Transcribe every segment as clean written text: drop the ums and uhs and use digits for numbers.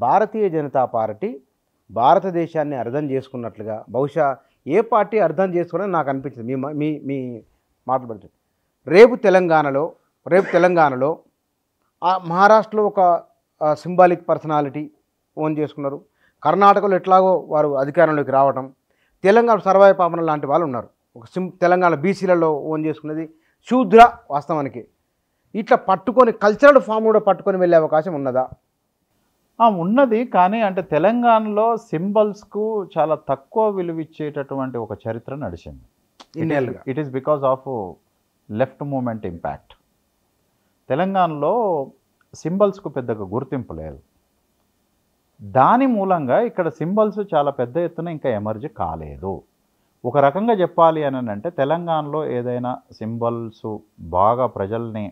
Bharatiya Janata party భారతదేశాన్ని అర్థం చేసుకున్నట్లుగా బహుశా ఏ పార్టీ అర్థం చేసుకుని నాకు అనిపించింది. మీ మీ మీ మాటలు పెడుతుంది. రేపు తెలంగాణలో మహారాష్ట్రలో ఒక సింబాలిక్ పర్సనాలిటీ ఓన్ చేసుకున్నారు. కర్ణాటకలో ఎట్లాగో వారు అధికారంలోకి రావటం, తెలంగాణ సర్వాయి పాపన లాంటి వాళ్ళు ఉన్నారు. ఒక తెలంగాణ బీసీలలో ఓన్ చేసుకున్నది శూద్ర. వాస్తవానికి ఇట్లా పట్టుకొని కల్చరల్ ఫామ్ కూడా పట్టుకొని వెళ్ళే అవకాశం ఉన్నదా? ఉన్నది. కానీ అంటే తెలంగాణలో సింబల్స్కు చాలా తక్కువ విలువ ఇచ్చేటటువంటి ఒక చరిత్ర నడిచింది. It is because of left movement impact. తెలంగాణలో సింబల్స్కు పెద్దగా గుర్తింపు లేదు. దాని మూలంగా ఇక్కడ సింబల్స్ చాలా పెద్ద ఎత్తున ఇంకా ఎమర్జ్ కాలేదు. ఒక రకంగా చెప్పాలి అని అంటే తెలంగాణలో ఏదైనా సింబల్స్ బాగా ప్రజల్ని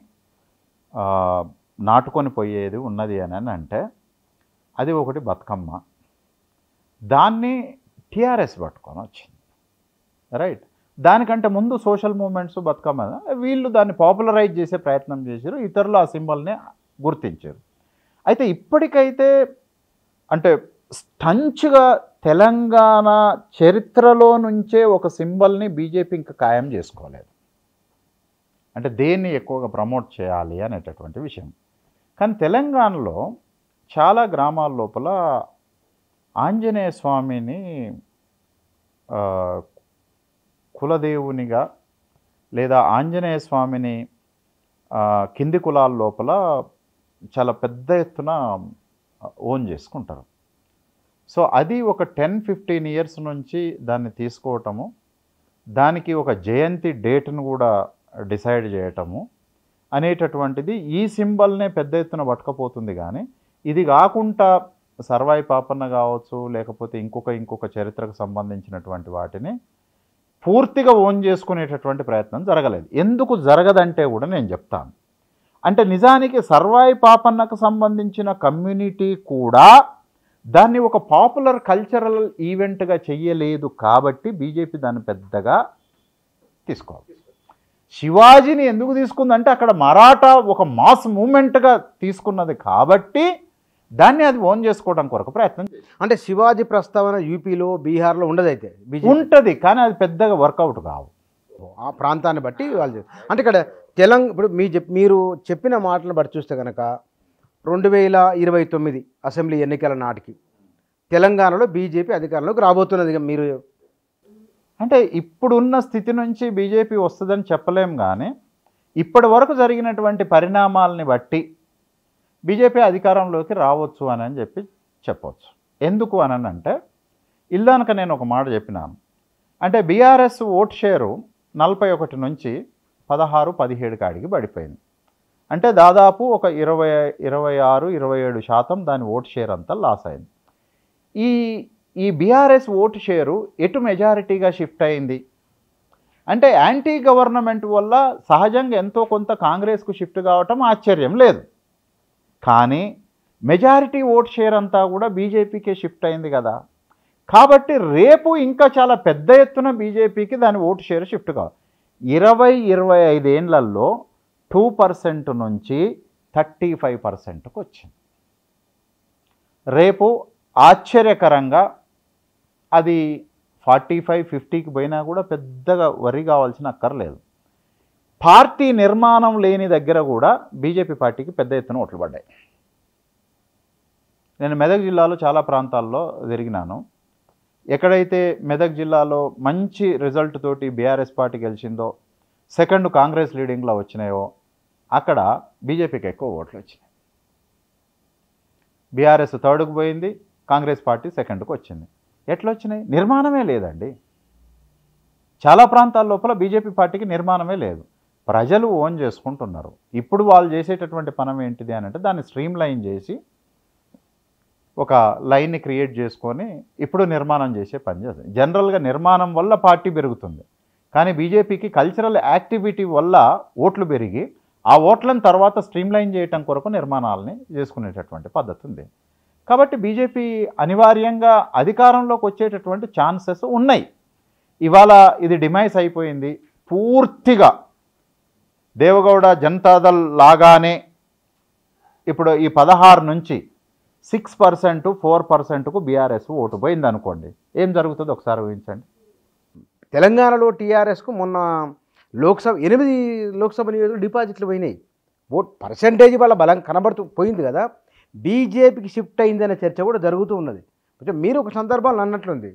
నాటుకొని పోయేది ఉన్నది అని అంటే అది ఒకటి బతుకమ్మ. దాన్ని టీఆర్ఎస్ పట్టుకొని వచ్చింది, రైట్. దానికంటే ముందు సోషల్ మూమెంట్స్ బతుకమ్మ వీళ్ళు దాన్ని పాపులరైజ్ చేసే ప్రయత్నం చేశారు, ఇతరులు ఆ సింబల్ని గుర్తించారు. అయితే ఇప్పటికైతే అంటే స్టంచ్గా తెలంగాణ చరిత్రలో నుంచే ఒక సింబల్ని బీజేపీ ఇంకా ఖాయం చేసుకోలేదు. అంటే దేన్ని ఎక్కువగా ప్రమోట్ చేయాలి అనేటటువంటి విషయం. కానీ తెలంగాణలో చాలా గ్రామాల లోపల ఆంజనేయ స్వామిని కులదేవునిగా లేదా ఆంజనేయ స్వామిని కింది కులాల లోపల చాలా పెద్ద ఎత్తున ఓన్ చేసుకుంటారు. సో అది ఒక 10-15 ఇయర్స్ నుంచి దాన్ని తీసుకోవటము, దానికి ఒక జయంతి డేట్ను కూడా డిసైడ్ చేయటము అనేటటువంటిది ఈ సింబల్నే పెద్ద ఎత్తున పట్టుకపోతుంది. కానీ ఇది కాకుండా సర్వాయి పాపన్న కావచ్చు, లేకపోతే ఇంకొక చరిత్రకు సంబంధించినటువంటి వాటిని పూర్తిగా ఓన్ చేసుకునేటటువంటి ప్రయత్నం జరగలేదు. ఎందుకు జరగదంటే కూడా నేను చెప్తాను. అంటే నిజానికి సర్వాయి పాపన్నకు సంబంధించిన కమ్యూనిటీ కూడా దాన్ని ఒక పాపులర్ కల్చరల్ ఈవెంట్గా చెయ్యలేదు కాబట్టి బీజేపీ దాన్ని పెద్దగా తీసుకోవాలి. శివాజీని ఎందుకు తీసుకుందంటే అక్కడ మరాఠా ఒక మాస్ మూమెంట్గా తీసుకున్నది కాబట్టి దాన్ని అది ఓన్ చేసుకోవడం కొరకు ప్రయత్నం. అంటే శివాజీ ప్రస్తావన యూపీలో బీహార్లో ఉండదైతే ఉంటుంది, కానీ అది పెద్దగా వర్కౌట్ కావు ఆ ప్రాంతాన్ని బట్టి వాళ్ళు. అంటే ఇక్కడ ఇప్పుడు మీరు చెప్పిన మాటలను బట్టి చూస్తే కనుక 2029 అసెంబ్లీ ఎన్నికల నాటికి తెలంగాణలో బీజేపీ అధికారంలోకి రాబోతున్నది. మీరు అంటే ఇప్పుడున్న స్థితి నుంచి బీజేపీ వస్తుందని చెప్పలేం, కానీ ఇప్పటి వరకు జరిగినటువంటి పరిణామాలని బట్టి బీజేపీ అధికారంలోకి రావచ్చు అని చెప్పవచ్చు. ఎందుకు అని అంటే ఇల్లానక నేను ఒక మాట చెప్పినాను. అంటే బీఆర్ఎస్ ఓట్ షేరు 41 నుంచి 16-17 కాడికి పడిపోయింది. అంటే దాదాపు ఒక 26-27% దాని ఓట్ షేర్ అంతా లాస్ అయింది. ఈ బీఆర్ఎస్ ఓటు షేరు ఎటు మెజారిటీగా షిఫ్ట్ అయింది అంటే యాంటీ గవర్నమెంట్ వల్ల సహజంగా ఎంతో కొంత కాంగ్రెస్కు షిఫ్ట్ కావటం ఆశ్చర్యం లేదు. కానీ మెజారిటీ ఓట్ షేర్ అంతా కూడా బీజేపీకే షిఫ్ట్ అయింది కదా. కాబట్టి రేపు ఇంకా చాలా పెద్ద ఎత్తున బీజేపీకి దాని ఓటు షేర్ షిఫ్ట్ కావాలి. 20-25 ఏళ్లలో 2% నుంచి 35%కు వచ్చింది. రేపు ఆశ్చర్యకరంగా అది 45-50కి పోయినా కూడా పెద్దగా వరి కావాల్సిన అక్కర్లేదు. పార్టీ నిర్మాణం లేని దగ్గర కూడా బీజేపీ పార్టీకి పెద్ద ఎత్తున ఓట్లు పడ్డాయి. నేను మెదక్ జిల్లాలో చాలా ప్రాంతాల్లో తిరిగినాను. ఎక్కడైతే మెదక్ జిల్లాలో మంచి రిజల్ట్ తోటి బీఆర్ఎస్ పార్టీ గెలిచిందో, సెకండ్ కాంగ్రెస్ లీడింగ్లో వచ్చినాయో అక్కడ బీజేపీకి ఎక్కువ ఓట్లు వచ్చినాయి. బీఆర్ఎస్ థర్డ్కు పోయింది, కాంగ్రెస్ పార్టీ సెకండ్కు వచ్చింది. ఎట్లా వచ్చినాయి? నిర్మాణమే లేదండి. చాలా ప్రాంతాల లోపల బీజేపీ పార్టీకి నిర్మాణమే లేదు. ప్రజలు ఓన్ చేసుకుంటున్నారు. ఇప్పుడు వాళ్ళు చేసేటటువంటి పనం ఏంటిది అని అంటే దాన్ని స్ట్రీమ్ లైన్ చేసి ఒక లైన్ని క్రియేట్ చేసుకొని ఇప్పుడు నిర్మాణం చేసే పని చేస్తుంది. జనరల్గా నిర్మాణం వల్ల పార్టీ పెరుగుతుంది, కానీ బీజేపీకి కల్చరల్ యాక్టివిటీ వల్ల ఓట్లు పెరిగి ఆ ఓట్లను తర్వాత స్ట్రీమ్ లైన్ చేయటం కొరకు నిర్మాణాలని చేసుకునేటటువంటి పద్ధతి ఉంది. కాబట్టి బీజేపీ అనివార్యంగా అధికారంలోకి వచ్చేటటువంటి ఛాన్సెస్ ఉన్నాయి. ఇవాళ ఇది డిమైస్ అయిపోయింది పూర్తిగా. దేవగౌడ జనతాదళ్ లాగానే ఇప్పుడు ఈ 16 నుంచి 6% 4%కు బీఆర్ఎస్ ఓటు పోయింది అనుకోండి, ఏం జరుగుతుంది ఒకసారి ఊహించండి. తెలంగాణలో టీఆర్ఎస్కు మొన్న లోక్సభ 8 లోక్సభ నియోజకవర్గాలు డిపాజిట్లు పోయినాయి. ఓట్ పర్సెంటేజ్ వాళ్ళ బలం కనబడుతూ పోయింది కదా, బీజేపీకి షిఫ్ట్ అయిందనే చర్చ కూడా జరుగుతూ ఉన్నది. కొంచెం మీరు ఒక సందర్భంలో అన్నట్లుంది,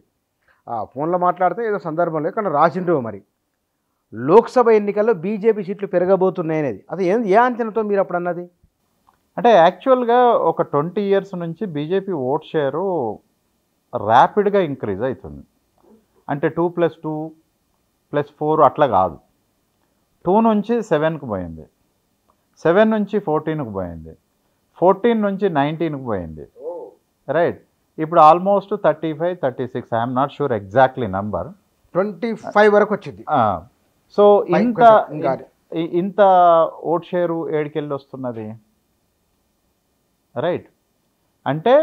ఫోన్లో మాట్లాడితే ఏదో సందర్భంలో ఇక్కడ రాసిండ్రు మరి లోక్సభ ఎన్నికల్లో బీజేపీ సీట్లు పెరగబోతున్నాయి అనేది. అది ఏ అంచనాతో మీరు అప్పుడు అన్నది? అంటే యాక్చువల్గా ఒక 20 years నుంచి బీజేపీ ఓట్ షేరు ర్యాపిడ్గా ఇంక్రీజ్ అవుతుంది. అంటే 2+2+4 అట్లా కాదు, 2 నుంచి 7కు పోయింది, 7 నుంచి 14కు పోయింది, 14 నుంచి 19కు పోయింది, రైట్. ఇప్పుడు almost 35, 36, I'm not sure exactly number, 25 వరకు వచ్చింది. సో ఇంత ఓట్ షేరు ఏడికెళ్ళి వస్తున్నది, రైట్. అంటే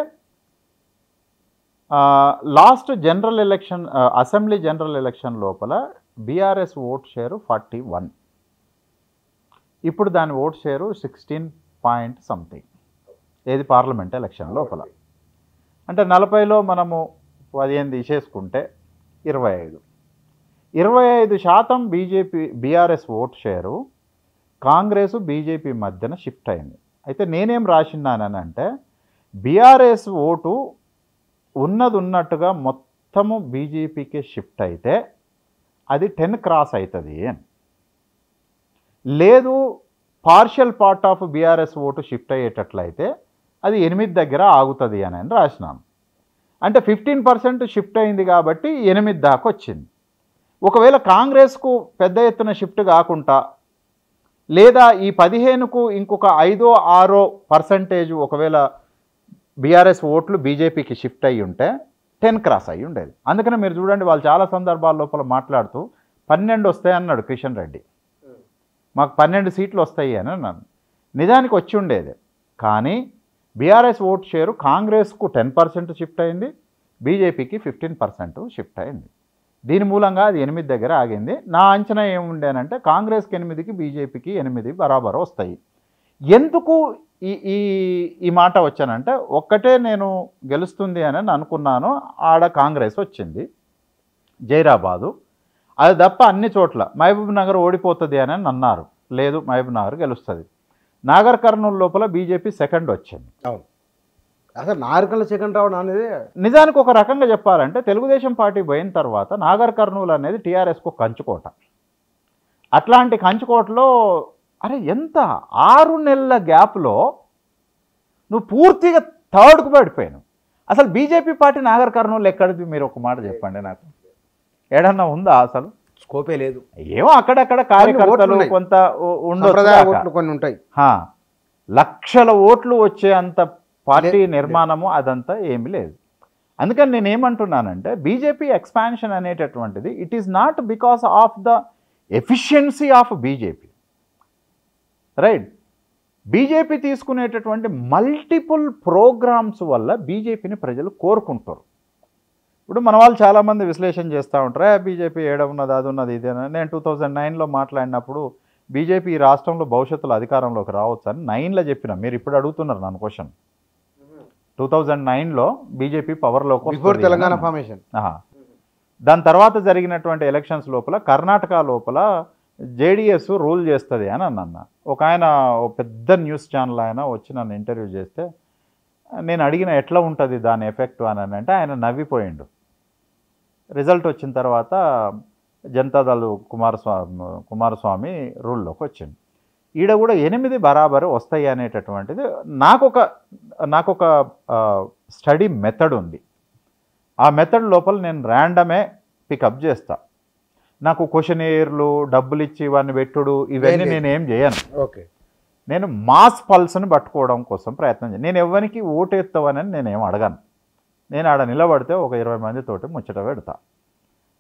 last general election, assembly general election లోపల బీఆర్ఎస్ ఓట్ షేరు 41, ఇప్పుడు దాని ఓట్ షేరు 16 పాయింట్ సంథింగ్, ఏది పార్లమెంట్ ఎలక్షన్ లోపల. అంటే 40లో మనము 15 తీసేసుకుంటే 25% BRS vote share Congress BJP మధ్యన షిఫ్ట్ అయింది. అయితే నేనేం రాసినానంటే బీఆర్ఎస్ ఓటు ఉన్నట్టుగా మొత్తము బీజేపీకి షిఫ్ట్ అయితే అది 10 క్రాస్ అవుతుంది అని, లేదు partial part of BRS vote shift అయ్యేటట్లయితే అది 8 దగ్గర ఆగుతుంది అని రాసినాను. అంటే 15% షిఫ్ట్ అయింది కాబట్టి 8 దాకా వచ్చింది. ఒకవేళ కాంగ్రెస్కు పెద్ద ఎత్తున షిఫ్ట్ కాకుండా, లేదా ఈ 15కు ఇంకొక 5-6% ఒకవేళ బీఆర్ఎస్ ఓట్లు బీజేపీకి షిఫ్ట్ అయ్యి ఉంటే 10 క్రాస్ అయ్యి ఉండేది. అందుకనే మీరు చూడండి, వాళ్ళు చాలా సందర్భాల లోపల మాట్లాడుతూ 12 వస్తాయి అన్నాడు కిషన్ రెడ్డి, మాకు 12 సీట్లు వస్తాయి అని అన్నాను. నిజానికి వచ్చి ఉండేది, కానీ బీఆర్ఎస్ ఓట్ షేరు కాంగ్రెస్కు 10% షిఫ్ట్ అయింది, బీజేపీకి 15% షిఫ్ట్ అయింది. దీని మూలంగా అది 8 దగ్గర ఆగింది. నా అంచనా ఏముండేనంటే కాంగ్రెస్కి 8కి బీజేపీకి 8 బరాబర్ వస్తాయి. ఎందుకు ఈ మాట వచ్చానంటే, ఒక్కటే నేను గెలుస్తుంది అని అనుకున్నాను, ఆడ కాంగ్రెస్ వచ్చింది జైరాబాదు, అది తప్ప అన్ని చోట్ల మహబూబ్ నగర్ ఓడిపోతుంది అని అన్నారు, లేదు మహబూబ్ నగర్ గెలుస్తుంది. నాగర్ కర్నూలు లోపల బీజేపీ సెకండ్ వచ్చింది. అవును, అసలు నాగర్ కర్నూలు సెకండ్ రావడం అనేది నిజానికి ఒక రకంగా చెప్పాలంటే తెలుగుదేశం పార్టీ పోయిన తర్వాత నాగర్ కర్నూలు అనేది టీఆర్ఎస్కు కంచుకోట. అట్లాంటి కంచుకోటలో అరే ఎంత 6 నెలల గ్యాప్లో నువ్వు పూర్తిగా థర్డ్కు పడిపోయాను. అసలు బీజేపీ పార్టీ నాగర్ కర్నూలు ఎక్కడిది, మీరు ఒక మాట చెప్పండి నాకు, ఏడన్నా ఉందా అసలు? స్కోపే లేదు. ఏమో అక్కడక్కడ కార్యకర్తలు కొంత ఉండదు, కొన్ని ఉంటాయి, లక్షల ఓట్లు వచ్చే అంత పార్టీ నిర్మాణము అదంతా ఏమీ లేదు. అందుకని నేనేమంటున్నానంటే బీజేపీ ఎక్స్పాన్షన్ అనేటటువంటిది it is not because of the efficiency of BJP, right. BJP తీసుకునేటటువంటి మల్టిపుల్ ప్రోగ్రామ్స్ వల్ల బీజేపీని ప్రజలు కోరుకుంటారు. ఇప్పుడు మన వాళ్ళు చాలామంది విశ్లేషణ చేస్తూ ఉంటారు, బీజేపీ ఏడున్నది అది ఉన్నది ఇదేనా. నేను 2009లో మాట్లాడినప్పుడు బీజేపీ ఈ రాష్ట్రంలో భవిష్యత్తులో అధికారంలోకి రావచ్చు అని 9లో చెప్పిన. మీరు ఇప్పుడు అడుగుతున్నారు నన్ను క్వశ్చన్. 2009లో బీజేపీ పవర్లోకి వస్తుంది తెలంగాణ ఫార్మేషన్. దాని తర్వాత జరిగినటువంటి ఎలక్షన్స్ లోపల కర్ణాటక లోపల జేడీఎస్ రూల్ చేస్తుంది అని అన్న. ఒక ఆయన పెద్ద న్యూస్ ఛానల్ ఆయన వచ్చి నన్ను ఇంటర్వ్యూ చేస్తే నేను అడిగిన ఎట్లా ఉంటుంది దాని ఎఫెక్ట్ అని అంటే ఆయన నవ్విపోయిండు. రిజల్ట్ వచ్చిన తర్వాత జనతాదళ్ కుమారస్వామి రూల్లోకి వచ్చింది. ఈడ కూడా 8 బరాబరు వస్తాయి అనేటటువంటిది నాకొక స్టడీ మెథడ్ ఉంది. ఆ మెథడ్ లోపల నేను ర్యాండమే పికప్ చేస్తా. నాకు క్వశ్చనీర్లు డబ్బులు ఇచ్చి ఇవన్నీ పెట్టుడు ఇవన్నీ నేనేం చేయను. ఓకే, నేను మాస్ పల్స్ని పట్టుకోవడం కోసం ప్రయత్నం చేయను. నేను ఎవరికి ఓటేస్తావని నేనేం అడగను. నేను ఆడ నిలబడితే ఒక 20 మందితోటి ముచ్చట పెడతా.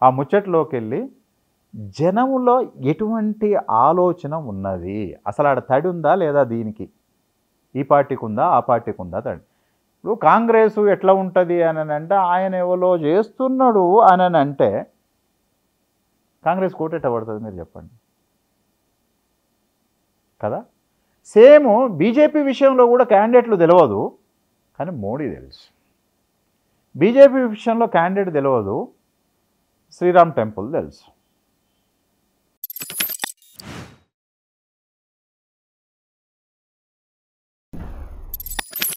ఆ ముచ్చట్లోకి వెళ్ళి జనములో ఎటువంటి ఆలోచన ఉన్నది, అసలు ఆడ తడి ఉందా లేదా, దీనికి ఈ పార్టీకి ఉందా ఆ పార్టీకి ఉందా తడి. ఇప్పుడు కాంగ్రెస్ ఎట్లా ఉంటుంది అని అంటే ఆయన ఎవరో చేస్తున్నాడు అని అంటే కాంగ్రెస్ కోటెట్ట పడుతుంది మీరు చెప్పండి కదా. సేమ్ బీజేపీ విషయంలో కూడా క్యాండిడేట్లు తెలియదు, కానీ మోడీ తెలుసు. బీజేపీ విషయంలో క్యాండిడేట్ తెలియదు, శ్రీరామ్ టెంపుల్ తెలుసు.